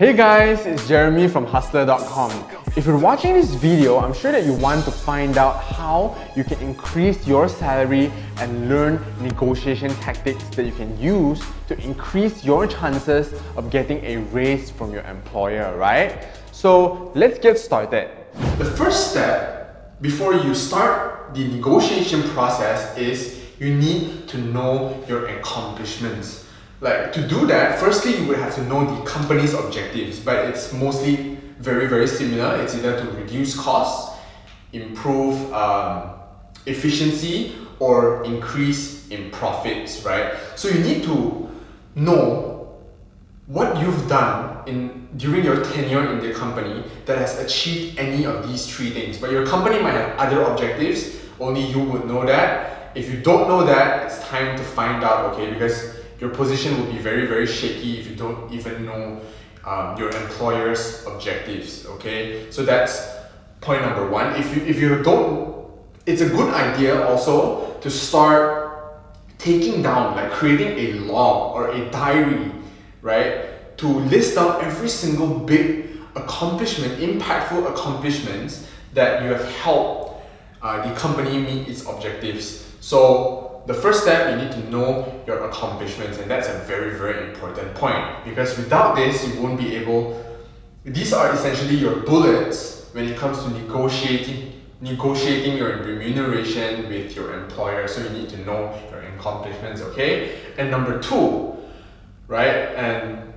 Hey guys, it's Jeremy from Hustler.com. If you're watching this video, I'm sure that you want to find out how you can increase your salary and learn negotiation tactics that you can use to increase your chances of getting a raise from your employer, right? So let's get started. The first step before you start the negotiation process is you need to know your accomplishments. Like, to do that, firstly you would have to know the company's objectives, but it's mostly very similar. It's either to reduce costs, improve efficiency, or increase in profits, right? So you need to know what you've done during your tenure in the company that has achieved any of these three things. But your company might have other objectives, only you would know that. If you don't know that, it's time to find out, okay? Because your position will be very shaky if you don't even know your employer's objectives, okay? So that's point number one. If you don't, it's a good idea also to start taking down, like creating a log or a diary, right? To list down every single big accomplishment, impactful accomplishments that you have helped the company meet its objectives. So the first step, you need to know your accomplishments, and that's a very important point, because without this, you won't be able. These are essentially your bullets when it comes to negotiating your remuneration with your employer. So you need to know your accomplishments, okay? And number two, right? And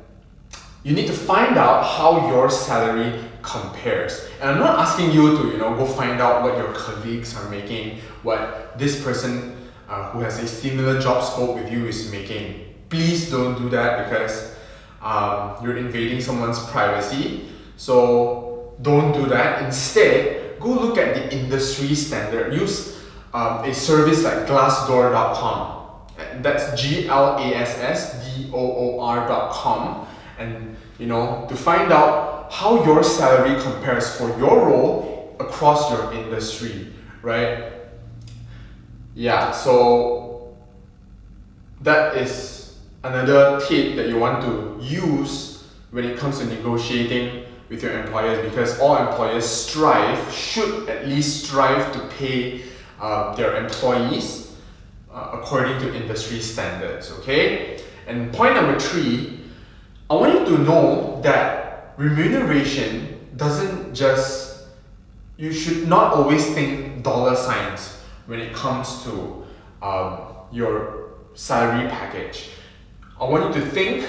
you need to find out how your salary compares. And I'm not asking you to, go find out what your colleagues are making, what this person who has a similar job scope with you is making. Please don't do that, because you're invading someone's privacy. So don't do that. Instead, go look at the industry standard. Use a service like Glassdoor.com. That's GLASSDOOR.com, and to find out how your salary compares for your role across your industry, right? Yeah, so that is another tip that you want to use when it comes to negotiating with your employers, because all employers should at least strive to pay their employees according to industry standards, okay? And point number three, I want you to know that remuneration you should not always think dollar signs when it comes to your salary package. I want you to think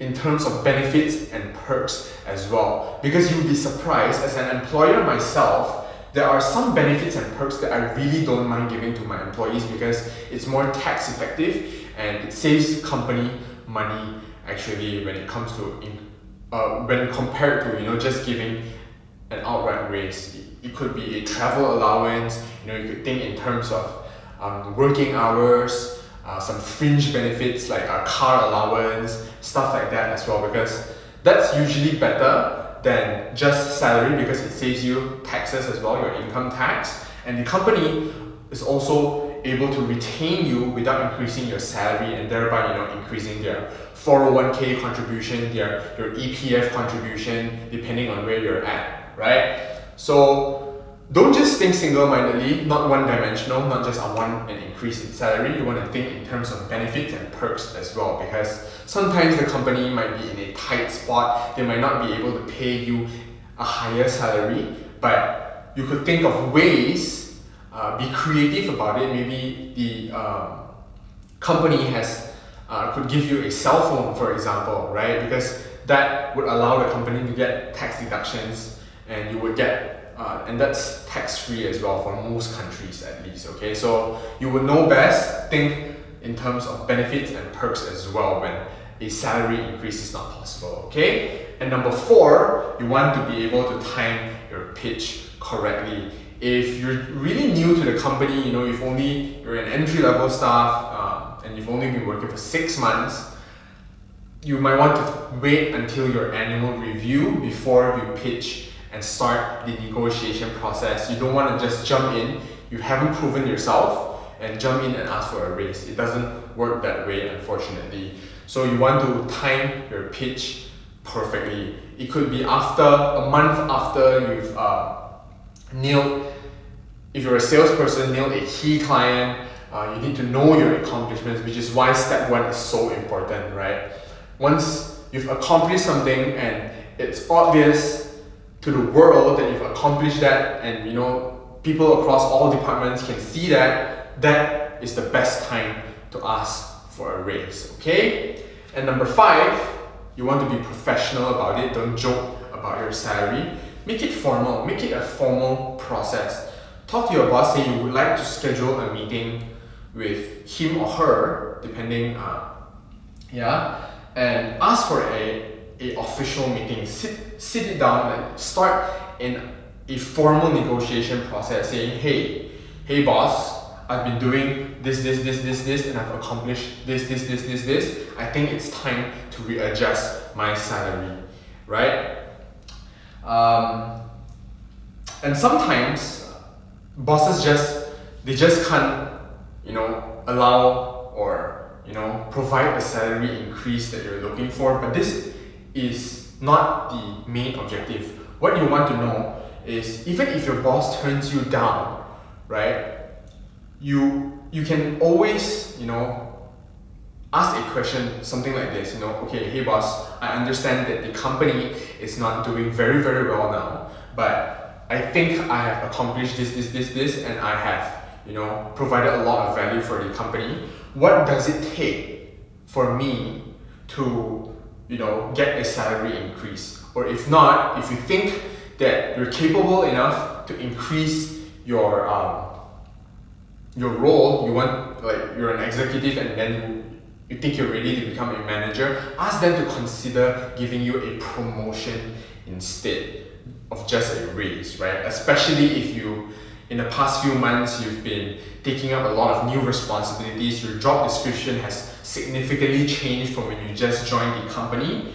in terms of benefits and perks as well, because you'll be surprised. As an employer myself, there are some benefits and perks that I really don't mind giving to my employees, because it's more tax effective and it saves the company money actually when it comes to when compared to just giving an outright raise. It could be a travel allowance. You could think in terms of working hours, some fringe benefits like a car allowance, stuff like that as well, because that's usually better than just salary, because it saves you taxes as well, your income tax, and the company is also able to retain you without increasing your salary, and thereby increasing their 401k contribution, your EPF contribution, depending on where you're at, right? So don't just think single-mindedly, not one-dimensional, not just an increase in salary. You want to think in terms of benefits and perks as well, because sometimes the company might be in a tight spot. They might not be able to pay you a higher salary, but you could think of ways, be creative about it. Maybe the company could give you a cell phone, for example, right? Because that would allow the company to get tax deductions, and you would get and that's tax-free as well for most countries at least, okay? So you would know best, think in terms of benefits and perks as well when a salary increase is not possible, okay? And number four, you want to be able to time your pitch correctly. If you're really new to the company, you're an entry-level staff, and you've only been working for 6 months, you might want to wait until your annual review before you pitch and start the negotiation process. You don't want to just jump in. You haven't proven yourself and jump in and ask for a raise. It doesn't work that way, unfortunately. So you want to time your pitch perfectly. It could be after a month after you've nailed, if you're a salesperson, nailed a key client. You need to know your accomplishments, which is why step 1 is so important, right? Once you've accomplished something and it's obvious to the world that you've accomplished that, and people across all departments can see that, that is the best time to ask for a raise, okay? And number 5, you want to be professional about it. Don't joke about your salary. Make it formal. Make it a formal process. Talk to your boss, say you would like to schedule a meeting with him or her, depending, and ask for a official meeting. Sit it down and start in a formal negotiation process, saying, hey boss, I've been doing this, and I've accomplished this. I think it's time to readjust my salary, right? And sometimes bosses just can't, allow or provide the salary increase that you're looking for. But this is not the main objective. What you want to know is, even if your boss turns you down, right? You can always, ask a question, something like this, okay, hey boss, I understand that the company is not doing very, very well now, but I think I have accomplished this, and I have, provided a lot of value for the company. What does it take for me to, get a salary increase? Or if not, if you think that you're capable enough to increase your role, you're an executive, and then you think you're ready to become a manager, ask them to consider giving you a promotion instead of just a raise, right? Especially if in the past few months, you've been taking up a lot of new responsibilities, your job description has significantly changed from when you just joined the company.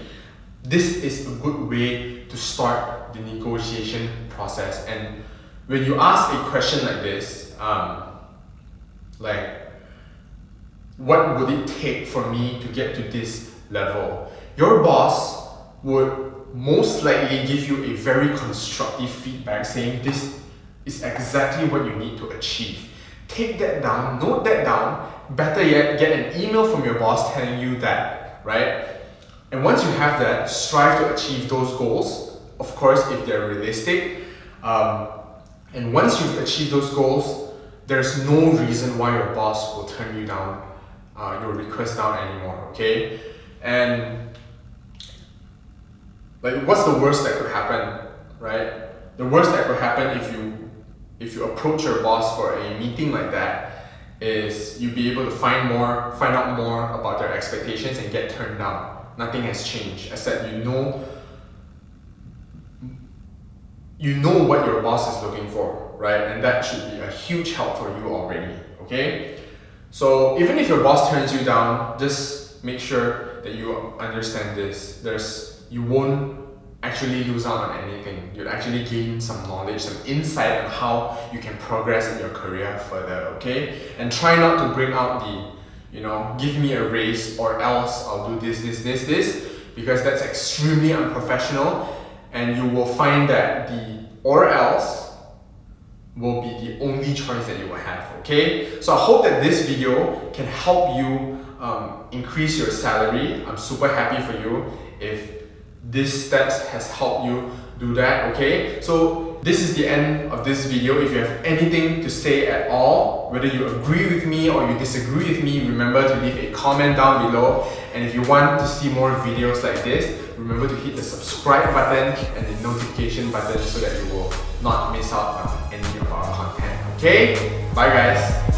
This is a good way to start the negotiation process. And when you ask a question like this, what would it take for me to get to this level? Your boss would most likely give you a very constructive feedback saying this is exactly what you need to achieve. Take that down, note that down. Better yet, get an email from your boss telling you that, right? And once you have that, strive to achieve those goals, of course, if they're realistic. And once you've achieved those goals, there's no reason why your boss will turn you down, your request down anymore, okay? And what's the worst that could happen, right? The worst that could happen if you approach your boss for a meeting like that is you'll be able to find out more about their expectations and get turned down. Nothing has changed, except you know what your boss is looking for, right? And that should be a huge help for you already, okay? So even if your boss turns you down, just make sure that you understand this. You won't actually lose out on anything. You'll actually gain some knowledge, some insight on how you can progress in your career further, okay? And try not to bring out the, give me a raise or else I'll do this, because that's extremely unprofessional, and you will find that the or else will be the only choice that you will have, okay? So I hope that this video can help you increase your salary. I'm super happy for you if this steps has helped you do that, okay? So this is the end of this video. If you have anything to say at all, whether you agree with me or you disagree with me, remember to leave a comment down below. And if you want to see more videos like this, remember to hit the subscribe button and the notification button so that you will not miss out on any of our content, okay? Bye guys!